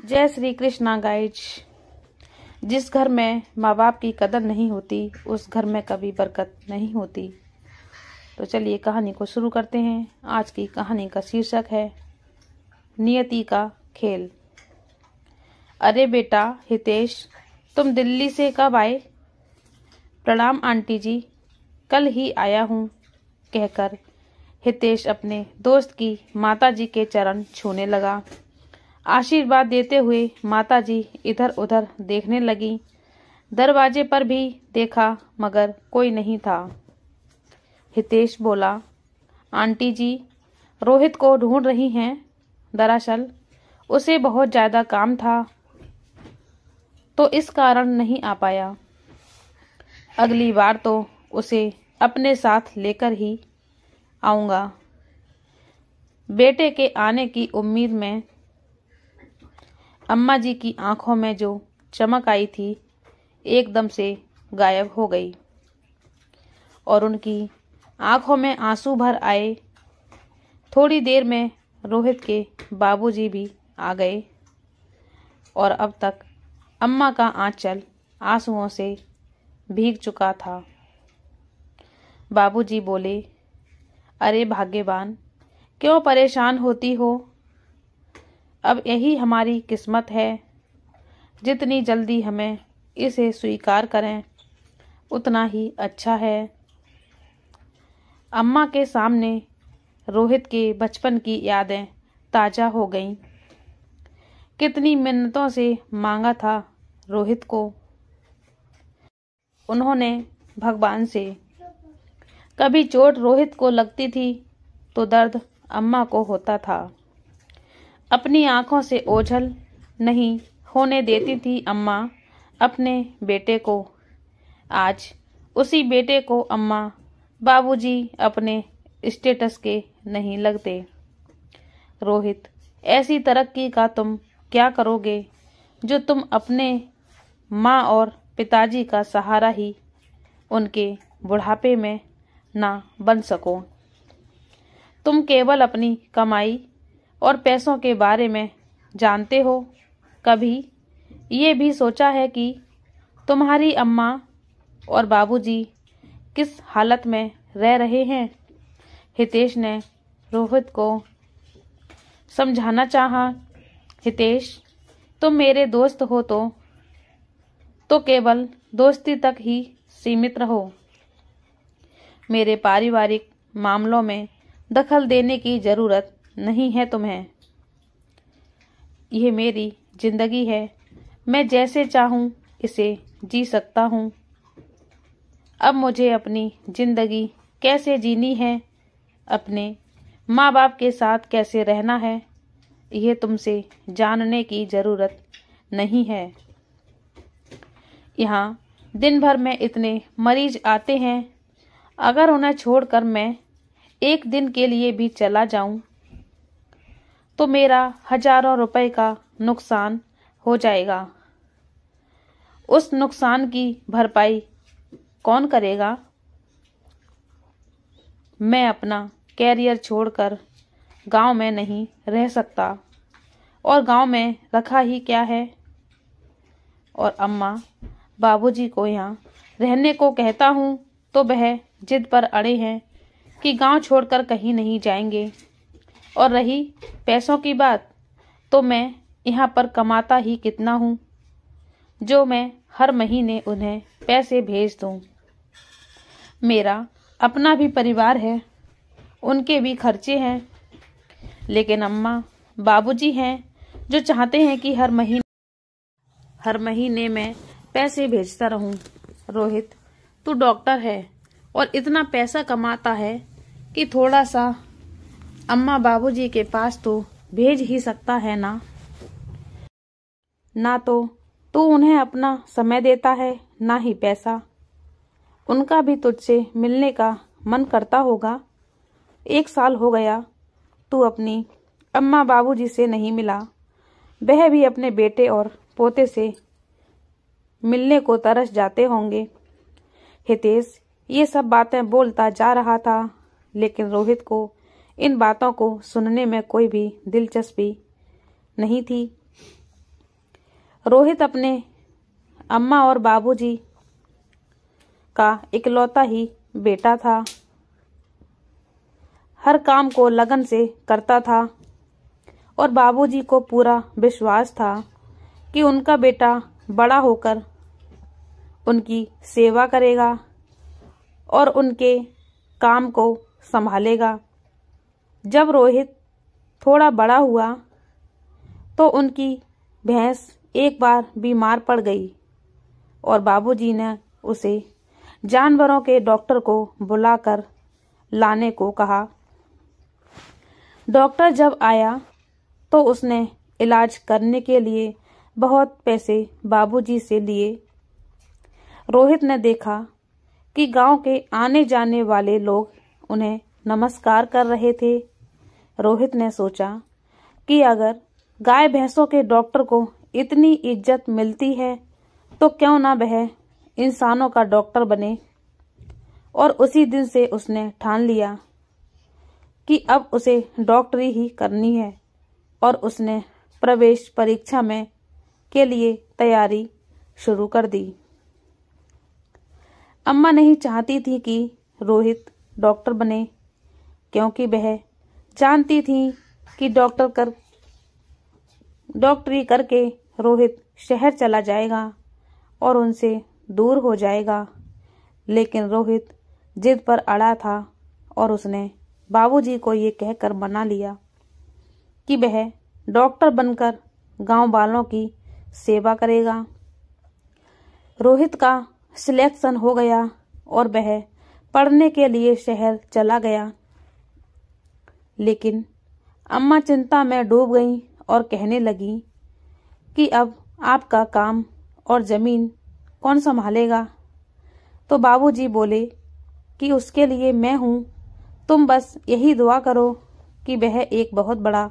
जय श्री कृष्णा गाइज। जिस घर में माँ बाप की कदर नहीं होती उस घर में कभी बरकत नहीं होती। तो चलिए कहानी को शुरू करते हैं। आज की कहानी का शीर्षक है नियति का खेल। अरे बेटा हितेश, तुम दिल्ली से कब आए? प्रणाम आंटी जी, कल ही आया हूँ, कहकर हितेश अपने दोस्त की माताजी के चरण छूने लगा। आशीर्वाद देते हुए माताजी इधर उधर देखने लगी। दरवाजे पर भी देखा मगर कोई नहीं था। हितेश बोला, आंटी जी रोहित को ढूंढ रही हैं। दरअसल उसे बहुत ज्यादा काम था तो इस कारण नहीं आ पाया। अगली बार तो उसे अपने साथ लेकर ही आऊंगा। बेटे के आने की उम्मीद में अम्मा जी की आंखों में जो चमक आई थी एकदम से गायब हो गई और उनकी आंखों में आंसू भर आए। थोड़ी देर में रोहित के बाबूजी भी आ गए और अब तक अम्मा का आंचल आंसुओं से भीग चुका था। बाबूजी बोले, अरे भाग्यवान, क्यों परेशान होती हो? अब यही हमारी किस्मत है। जितनी जल्दी हमें इसे स्वीकार करें उतना ही अच्छा है। अम्मा के सामने रोहित के बचपन की यादें ताजा हो गईं। कितनी मिन्नतों से मांगा था रोहित को उन्होंने भगवान से। कभी चोट रोहित को लगती थी तो दर्द अम्मा को होता था। अपनी आंखों से ओझल नहीं होने देती थी अम्मा अपने बेटे को। आज उसी बेटे को अम्मा बाबूजी अपने स्टेटस के नहीं लगते। रोहित, ऐसी तरक्की का तुम क्या करोगे जो तुम अपने माँ और पिताजी का सहारा ही उनके बुढ़ापे में ना बन सको। तुम केवल अपनी कमाई और पैसों के बारे में जानते हो। कभी ये भी सोचा है कि तुम्हारी अम्मा और बाबूजी किस हालत में रह रहे हैं? हितेश ने रोहित को समझाना चाहा। हितेश, तुम मेरे दोस्त हो तो केवल दोस्ती तक ही सीमित रहो। मेरे पारिवारिक मामलों में दखल देने की जरूरत नहीं है तुम्हें। यह मेरी जिंदगी है, मैं जैसे चाहूं इसे जी सकता हूं। अब मुझे अपनी जिंदगी कैसे जीनी है, अपने माँ बाप के साथ कैसे रहना है, यह तुमसे जानने की जरूरत नहीं है। यहाँ दिन भर में इतने मरीज आते हैं, अगर उन्हें छोड़कर मैं एक दिन के लिए भी चला जाऊं तो मेरा हजारों रुपए का नुकसान हो जाएगा। उस नुकसान की भरपाई कौन करेगा? मैं अपना कैरियर छोड़कर गांव में नहीं रह सकता और गांव में रखा ही क्या है। और अम्मा बाबूजी को यहाँ रहने को कहता हूँ तो वह जिद पर अड़े हैं कि गांव छोड़कर कहीं नहीं जाएंगे। और रही पैसों की बात, तो मैं यहाँ पर कमाता ही कितना हूँ जो मैं हर महीने उन्हें पैसे भेज दूँ। मेरा अपना भी परिवार है, उनके भी खर्चे हैं। लेकिन अम्मा बाबूजी हैं जो चाहते हैं कि हर महीने मैं पैसे भेजता रहूं। रोहित, तू डॉक्टर है और इतना पैसा कमाता है कि थोड़ा सा अम्मा बाबूजी के पास तो भेज ही सकता है ना। ना तो तू उन्हें अपना समय देता है ना ही पैसा। उनका भी तुझसे मिलने का मन करता होगा। 1 साल हो गया तू अपनी अम्मा बाबूजी से नहीं मिला। वह भी अपने बेटे और पोते से मिलने को तरस जाते होंगे। हितेश ये सब बातें बोलता जा रहा था, लेकिन रोहित को इन बातों को सुनने में कोई भी दिलचस्पी नहीं थी। रोहित अपने अम्मा और बाबूजी का इकलौता ही बेटा था। हर काम को लगन से करता था और बाबूजी को पूरा विश्वास था कि उनका बेटा बड़ा होकर उनकी सेवा करेगा और उनके काम को संभालेगा। जब रोहित थोड़ा बड़ा हुआ तो उनकी भैंस एक बार बीमार पड़ गई और बाबूजी ने उसे जानवरों के डॉक्टर को बुलाकर लाने को कहा। डॉक्टर जब आया तो उसने इलाज करने के लिए बहुत पैसे बाबूजी से लिए। रोहित ने देखा कि गांव के आने जाने वाले लोग उन्हें नमस्कार कर रहे थे। रोहित ने सोचा कि अगर गाय भैंसों के डॉक्टर को इतनी इज्जत मिलती है तो क्यों ना वह इंसानों का डॉक्टर बने। और उसी दिन से उसने ठान लिया कि अब उसे डॉक्टरी ही करनी है और उसने प्रवेश परीक्षा में के लिए तैयारी शुरू कर दी। अम्मा नहीं चाहती थी कि रोहित डॉक्टर बने, क्योंकि वह जानती थी कि डॉक्टरी करके रोहित शहर चला जाएगा और उनसे दूर हो जाएगा। लेकिन रोहित जिद पर अड़ा था और उसने बाबूजी को ये कहकर मना लिया कि वह डॉक्टर बनकर गांव वालों की सेवा करेगा। रोहित का सिलेक्शन हो गया और वह पढ़ने के लिए शहर चला गया। लेकिन अम्मा चिंता में डूब गईं और कहने लगी कि अब आपका काम और जमीन कौन संभालेगा। तो बाबूजी बोले कि उसके लिए मैं हूँ, तुम बस यही दुआ करो कि वह एक बहुत बड़ा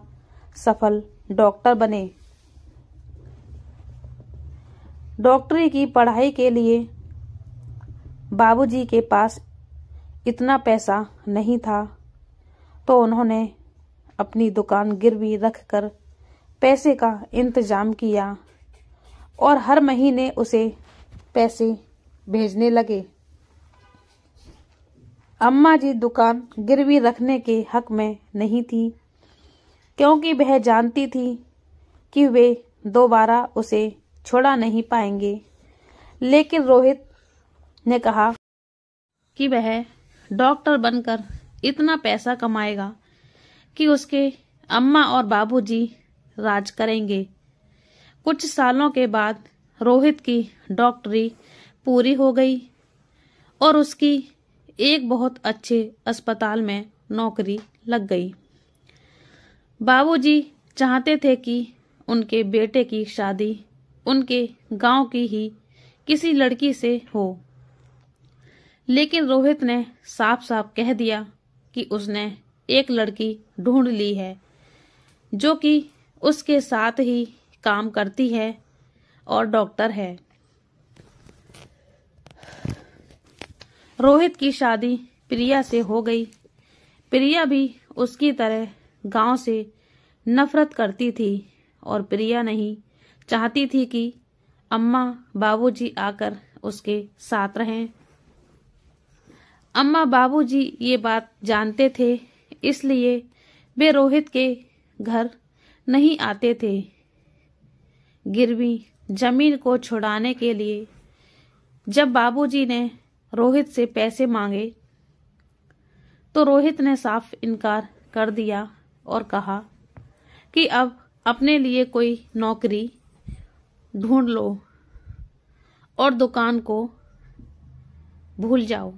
सफल डॉक्टर बने। डॉक्टरी की पढ़ाई के लिए बाबूजी के पास इतना पैसा नहीं था, तो उन्होंने अपनी दुकान गिरवी रखकर पैसे का इंतजाम किया और हर महीने उसे पैसे भेजने लगे। अम्मा जी दुकान गिरवी रखने के हक में नहीं थी, क्योंकि वह जानती थी कि वे दोबारा उसे छुड़ा नहीं पाएंगे। लेकिन रोहित ने कहा कि वह डॉक्टर बनकर इतना पैसा कमाएगा कि उसके अम्मा और बाबूजी राज करेंगे। कुछ सालों के बाद रोहित की डॉक्टरी पूरी हो गई और उसकी एक बहुत अच्छे अस्पताल में नौकरी लग गई। बाबूजी चाहते थे कि उनके बेटे की शादी उनके गांव की ही किसी लड़की से हो, लेकिन रोहित ने साफ साफ कह दिया कि उसने एक लड़की ढूंढ ली है जो कि उसके साथ ही काम करती है और डॉक्टर है। रोहित की शादी प्रिया से हो गई। प्रिया भी उसकी तरह गांव से नफरत करती थी और प्रिया नहीं चाहती थी कि अम्मा बाबूजी आकर उसके साथ रहें। अम्मा बाबूजी ये बात जानते थे, इसलिए वे रोहित के घर नहीं आते थे। गिरवी जमीन को छुड़ाने के लिए जब बाबूजी ने रोहित से पैसे मांगे तो रोहित ने साफ इनकार कर दिया और कहा कि अब अपने लिए कोई नौकरी ढूंढ लो और दुकान को भूल जाओ।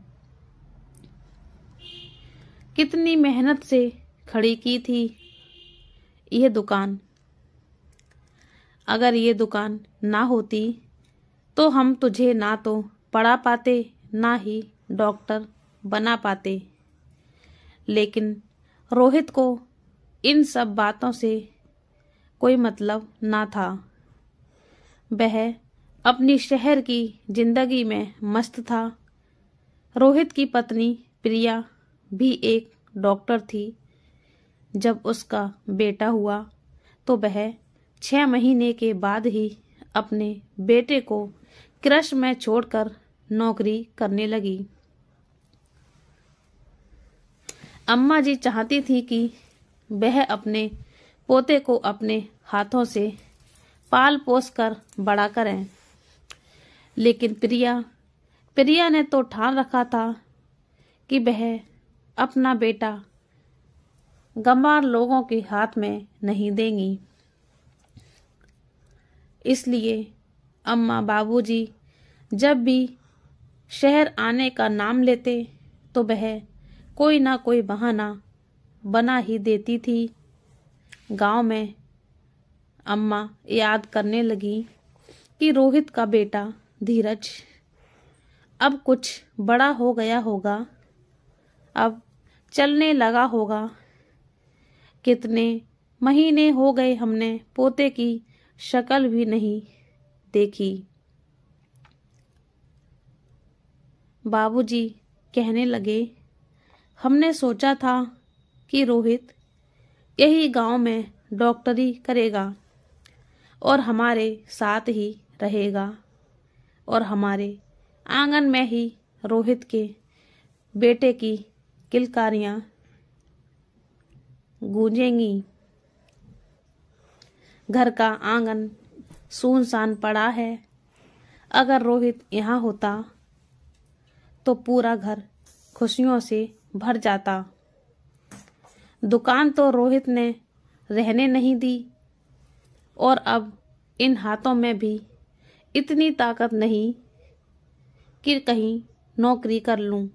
कितनी मेहनत से खड़ी की थी यह दुकान। अगर ये दुकान ना होती तो हम तुझे ना तो पढ़ा पाते ना ही डॉक्टर बना पाते। लेकिन रोहित को इन सब बातों से कोई मतलब ना था। वह अपनी शहर की जिंदगी में मस्त था। रोहित की पत्नी प्रिया भी एक डॉक्टर थी। जब उसका बेटा हुआ तो वह 6 महीने के बाद ही अपने बेटे को कृषि में छोड़कर नौकरी करने लगी। अम्मा जी चाहती थी कि वह अपने पोते को अपने हाथों से पाल पोस कर बड़ा करें, लेकिन प्रिया ने तो ठान रखा था कि वह अपना बेटा गंवार लोगों के हाथ में नहीं देंगी। इसलिए अम्मा बाबूजी जब भी शहर आने का नाम लेते तो वह कोई ना कोई बहाना बना ही देती थी। गांव में अम्मा याद करने लगी कि रोहित का बेटा धीरज अब कुछ बड़ा हो गया होगा, अब चलने लगा होगा। कितने महीने हो गए हमने पोते की शक्ल भी नहीं देखी। बाबूजी कहने लगे, हमने सोचा था कि रोहित यही गांव में डॉक्टरी करेगा और हमारे साथ ही रहेगा और हमारे आंगन में ही रोहित के बेटे की किलकारियां गूंजेंगी। घर का आंगन सुनसान पड़ा है। अगर रोहित यहाँ होता तो पूरा घर खुशियों से भर जाता। दुकान तो रोहित ने रहने नहीं दी और अब इन हाथों में भी इतनी ताकत नहीं कि कहीं नौकरी कर लूं।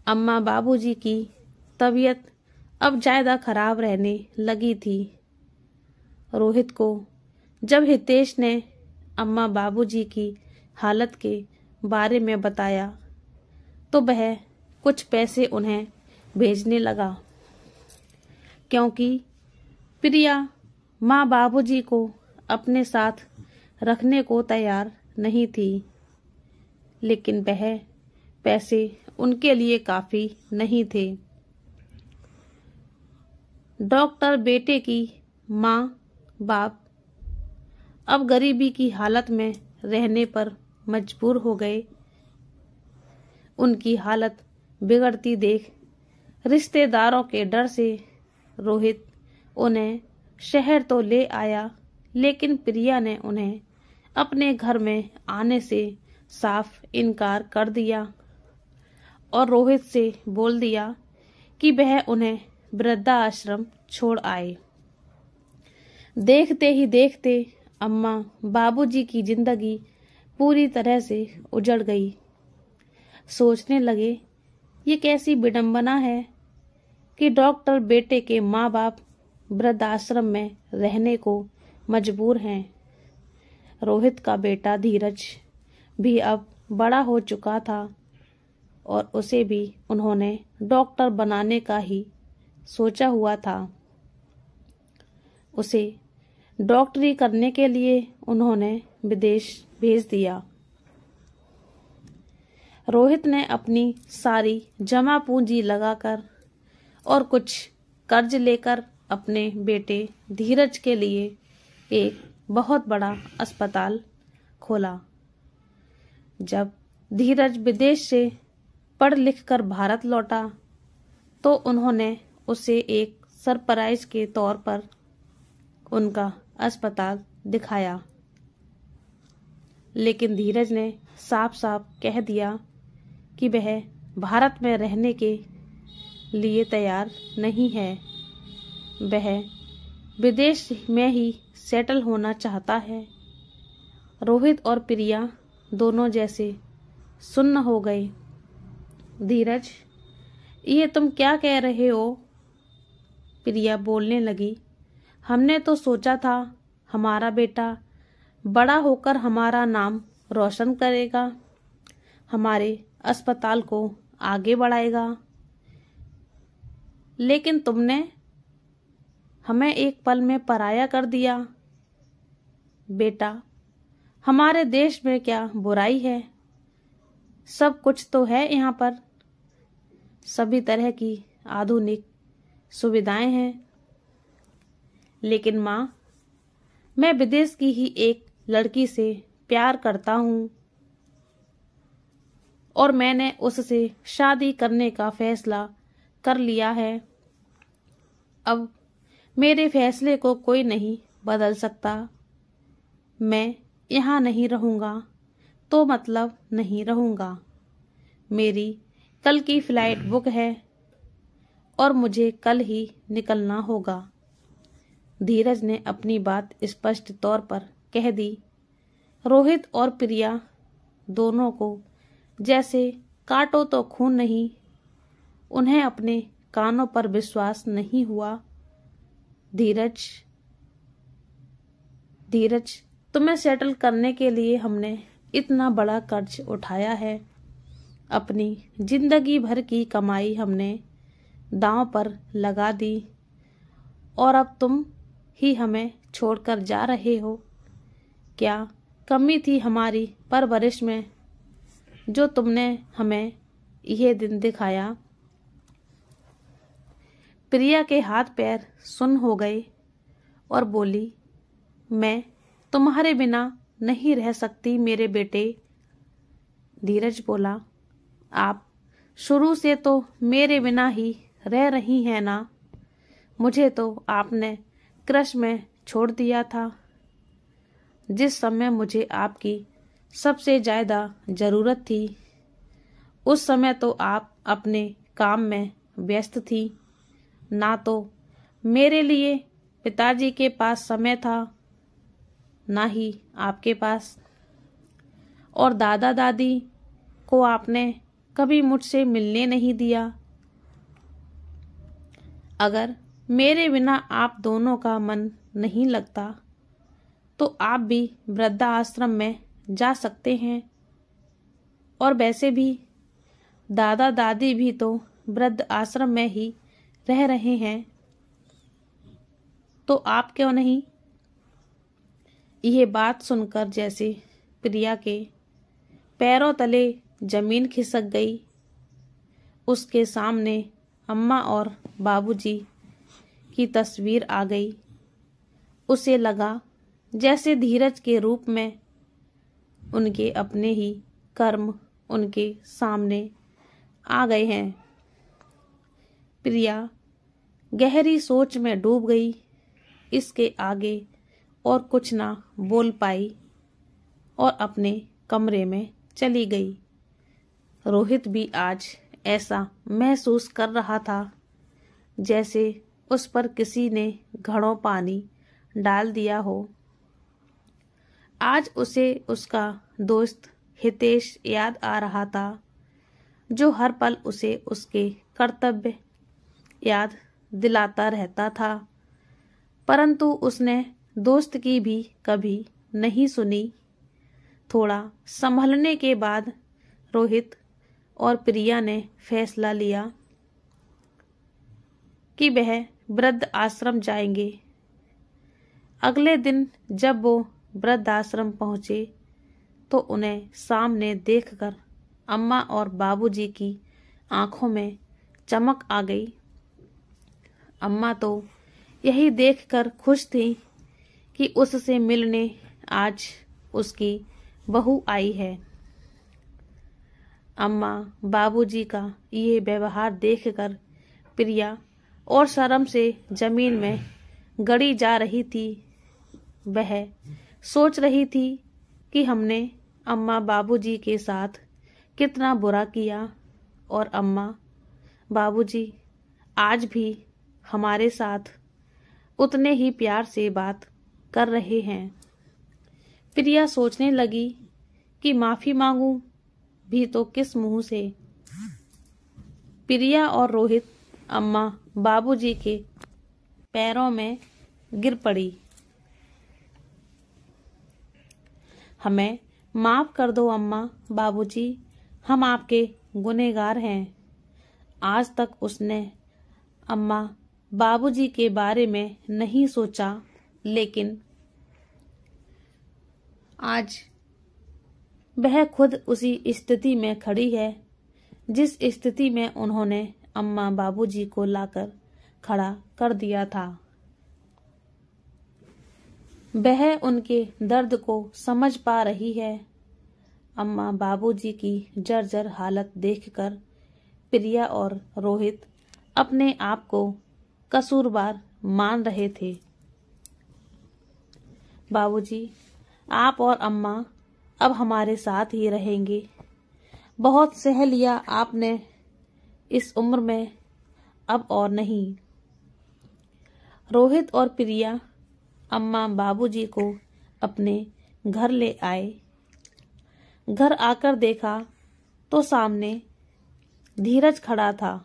अम्मा बाबूजी की तबीयत अब ज्यादा खराब रहने लगी थी। रोहित को जब हितेश ने अम्मा बाबूजी की हालत के बारे में बताया तो वह कुछ पैसे उन्हें भेजने लगा, क्योंकि प्रिया माँ बाबूजी को अपने साथ रखने को तैयार नहीं थी। लेकिन वह पैसे उनके लिए काफी नहीं थे। डॉक्टर बेटे की माँ बाप अब गरीबी की हालत में रहने पर मजबूर हो गए। उनकी हालत बिगड़ती देख रिश्तेदारों के डर से रोहित उन्हें शहर तो ले आया, लेकिन प्रिया ने उन्हें अपने घर में आने से साफ इनकार कर दिया और रोहित से बोल दिया कि वह उन्हें वृद्धाश्रम छोड़ आए। देखते ही देखते अम्मा बाबूजी की जिंदगी पूरी तरह से उजड़ गई। सोचने लगे, ये कैसी विडंबना है कि डॉक्टर बेटे के माँ बाप वृद्धाश्रम में रहने को मजबूर हैं। रोहित का बेटा धीरज भी अब बड़ा हो चुका था और उसे भी उन्होंने डॉक्टर बनाने का ही सोचा हुआ था। उसे डॉक्टरी करने के लिए उन्होंने विदेश भेज दिया। रोहित ने अपनी सारी जमा पूंजी लगाकर और कुछ कर्ज लेकर अपने बेटे धीरज के लिए एक बहुत बड़ा अस्पताल खोला। जब धीरज विदेश से पढ़ लिख कर भारत लौटा तो उन्होंने उसे एक सरप्राइज के तौर पर उनका अस्पताल दिखाया, लेकिन धीरज ने साफ साफ कह दिया कि वह भारत में रहने के लिए तैयार नहीं है। वह विदेश में ही सेटल होना चाहता है। रोहित और प्रिया दोनों जैसे सुन्न हो गए। धीरज, ये तुम क्या कह रहे हो? प्रिया बोलने लगी, हमने तो सोचा था हमारा बेटा बड़ा होकर हमारा नाम रोशन करेगा, हमारे अस्पताल को आगे बढ़ाएगा, लेकिन तुमने हमें एक पल में पराया कर दिया। बेटा, हमारे देश में क्या बुराई है? सब कुछ तो है यहाँ पर, सभी तरह की आधुनिक सुविधाएं हैं। लेकिन माँ, मैं विदेश की ही एक लड़की से प्यार करता हूँ और मैंने उससे शादी करने का फैसला कर लिया है। अब मेरे फैसले को कोई नहीं बदल सकता। मैं यहाँ नहीं रहूँगा तो मतलब नहीं रहूँगा। मेरी कल की फ्लाइट बुक है और मुझे कल ही निकलना होगा। धीरज ने अपनी बात स्पष्ट तौर पर कह दी। रोहित और प्रिया दोनों को जैसे काटो तो खून नहीं। उन्हें अपने कानों पर विश्वास नहीं हुआ। धीरज तुम्हें सेटल करने के लिए हमने इतना बड़ा कर्ज उठाया है। अपनी जिंदगी भर की कमाई हमने दांव पर लगा दी और अब तुम ही हमें छोड़कर जा रहे हो। क्या कमी थी हमारी परवरिश में जो तुमने हमें यह दिन दिखाया। प्रिया के हाथ पैर सुन्न हो गए और बोली, मैं तुम्हारे बिना नहीं रह सकती मेरे बेटे। धीरज बोला, आप शुरू से तो मेरे बिना ही रह रही हैं ना। मुझे तो आपने क्रश में छोड़ दिया था। जिस समय मुझे आपकी सबसे ज्यादा जरूरत थी उस समय तो आप अपने काम में व्यस्त थी। ना तो मेरे लिए पिताजी के पास समय था ना ही आपके पास। और दादा दादी को आपने कभी मुझसे मिलने नहीं दिया। अगर मेरे बिना आप दोनों का मन नहीं लगता तो आप भी वृद्धाश्रम में जा सकते हैं। और वैसे भी दादा दादी भी तो वृद्ध आश्रम में ही रह रहे हैं, तो आप क्यों नहीं। यह बात सुनकर जैसे प्रिया के पैरों तले जमीन खिसक गई। उसके सामने अम्मा और बाबूजी की तस्वीर आ गई। उसे लगा जैसे धीरज के रूप में उनके अपने ही कर्म उनके सामने आ गए हैं। प्रिया गहरी सोच में डूब गई। इसके आगे और कुछ ना बोल पाई और अपने कमरे में चली गई। रोहित भी आज ऐसा महसूस कर रहा था जैसे उस पर किसी ने घड़ों पानी डाल दिया हो। आज उसे उसका दोस्त हितेश याद आ रहा था जो हर पल उसे उसके कर्तव्य याद दिलाता रहता था, परंतु उसने दोस्त की भी कभी नहीं सुनी। थोड़ा संभलने के बाद रोहित और प्रिया ने फैसला लिया कि वह वृद्ध आश्रम जाएंगे। अगले दिन जब वो वृद्ध आश्रम पहुंचे तो उन्हें सामने देखकर अम्मा और बाबूजी की आंखों में चमक आ गई। अम्मा तो यही देखकर खुश थी कि उससे मिलने आज उसकी बहू आई है। अम्मा बाबूजी का ये व्यवहार देखकर प्रिया और शर्म से जमीन में गड़ी जा रही थी। वह सोच रही थी कि हमने अम्मा बाबूजी के साथ कितना बुरा किया और अम्मा बाबूजी आज भी हमारे साथ उतने ही प्यार से बात कर रहे हैं। प्रिया सोचने लगी कि माफी मांगूं भी तो किस मुंह से। प्रिया और रोहित अम्मा बाबूजी के पैरों में गिर पड़ी। हमें माफ कर दो अम्मा बाबूजी, हम आपके गुनहगार हैं। आज तक उसने अम्मा बाबूजी के बारे में नहीं सोचा, लेकिन आज वह खुद उसी स्थिति में खड़ी है जिस स्थिति में उन्होंने अम्मा बाबूजी को लाकर खड़ा कर दिया था। वह उनके दर्द को समझ पा रही है। अम्मा बाबूजी की जर्जर हालत देखकर प्रिया और रोहित अपने आप को कसूरवार मान रहे थे। बाबूजी, आप और अम्मा अब हमारे साथ ही रहेंगे। बहुत सह लिया आपने इस उम्र में, अब और नहीं। रोहित और प्रिया अम्मा बाबूजी को अपने घर ले आए। घर आकर देखा तो सामने धीरज खड़ा था।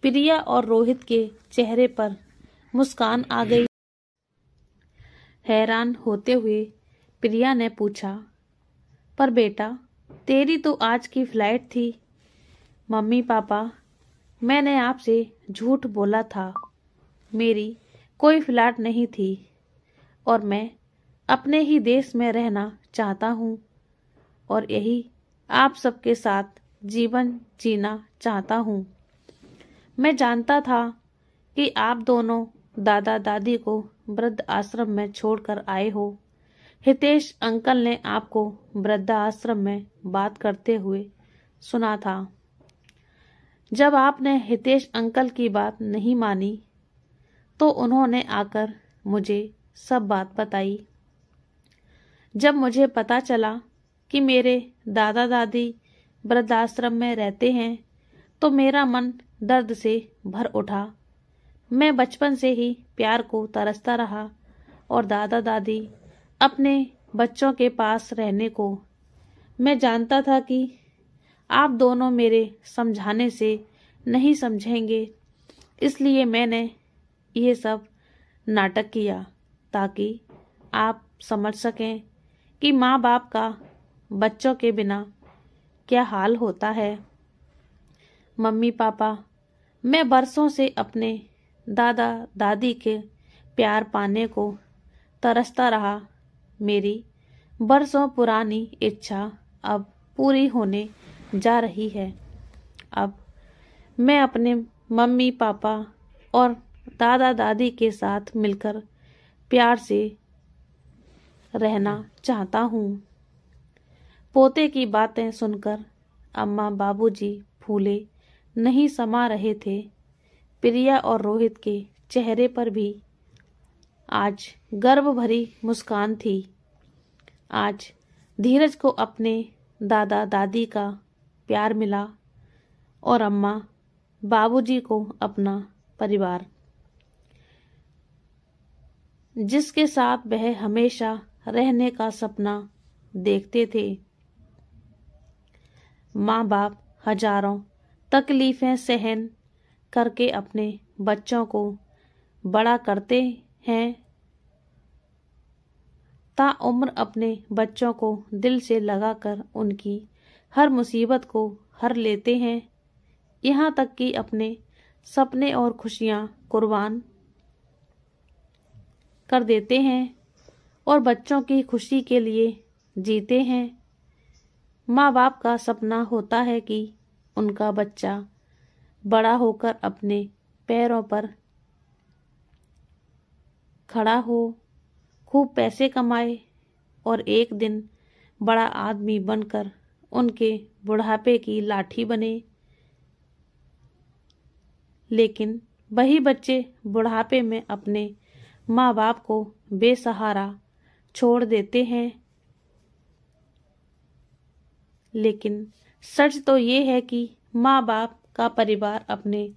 प्रिया और रोहित के चेहरे पर मुस्कान आ गई। हैरान होते हुए प्रिया ने पूछा, पर बेटा, तेरी तो आज की फ्लाइट थी। मम्मी पापा, मैंने आपसे झूठ बोला था। मेरी कोई फ्लाइट नहीं थी और मैं अपने ही देश में रहना चाहता हूँ और यही आप सबके साथ जीवन जीना चाहता हूँ। मैं जानता था कि आप दोनों दादा दादी को वृद्ध आश्रम में छोड़कर आए हो। हितेश अंकल ने आपको वृद्ध आश्रम में बात करते हुए सुना था। जब आपने हितेश अंकल की बात नहीं मानी तो उन्होंने आकर मुझे सब बात बताई। जब मुझे पता चला कि मेरे दादा दादी वृद्धाश्रम में रहते हैं तो मेरा मन दर्द से भर उठा। मैं बचपन से ही प्यार को तरसता रहा और दादा दादी अपने बच्चों के पास रहने को। मैं जानता था कि आप दोनों मेरे समझाने से नहीं समझेंगे, इसलिए मैंने ये सब नाटक किया ताकि आप समझ सकें कि माँ बाप का बच्चों के बिना क्या हाल होता है। मम्मी पापा, मैं बरसों से अपने दादा दादी के प्यार पाने को तरसता रहा। मेरी बरसों पुरानी इच्छा अब पूरी होने जा रही है। अब मैं अपने मम्मी पापा और दादा दादी के साथ मिलकर प्यार से रहना चाहता हूँ। पोते की बातें सुनकर अम्मा बाबूजी फूले नहीं समा रहे थे। प्रिया और रोहित के चेहरे पर भी आज गर्व भरी मुस्कान थी। आज धीरज को अपने दादा दादी का प्यार मिला और अम्मा बाबूजी को अपना परिवार, जिसके साथ वह हमेशा रहने का सपना देखते थे। माँ बाप हजारों तकलीफें सहन करके अपने बच्चों को बड़ा करते हैं, ताउम्र अपने बच्चों को दिल से लगाकर उनकी हर मुसीबत को हर लेते हैं, यहाँ तक कि अपने सपने और खुशियाँ कुर्बान कर देते हैं और बच्चों की खुशी के लिए जीते हैं। माँ बाप का सपना होता है कि उनका बच्चा बड़ा होकर अपने पैरों पर खड़ा हो, खूब पैसे कमाए और एक दिन बड़ा आदमी बनकर उनके बुढ़ापे की लाठी बने। लेकिन वही बच्चे बुढ़ापे में अपने माँ बाप को बेसहारा छोड़ देते हैं। लेकिन सच तो ये है कि माँ बाप का परिवार अपने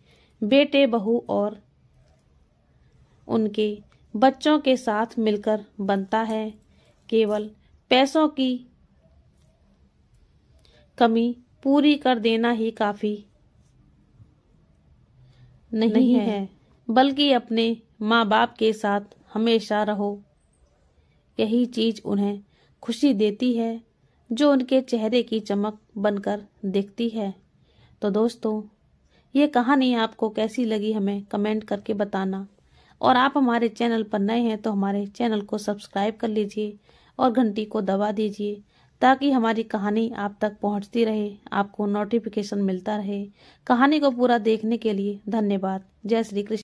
बेटे बहू और उनके बच्चों के साथ मिलकर बनता है। केवल पैसों की कमी पूरी कर देना ही काफी नहीं है, बल्कि अपने माँ बाप के साथ हमेशा रहो। यही चीज उन्हें खुशी देती है, जो उनके चेहरे की चमक बनकर दिखती है। तो दोस्तों, ये कहानी आपको कैसी लगी हमें कमेंट करके बताना। और आप हमारे चैनल पर नए हैं तो हमारे चैनल को सब्सक्राइब कर लीजिए और घंटी को दबा दीजिए, ताकि हमारी कहानी आप तक पहुंचती रहे, आपको नोटिफिकेशन मिलता रहे। कहानी को पूरा देखने के लिए धन्यवाद। जय श्री कृष्ण।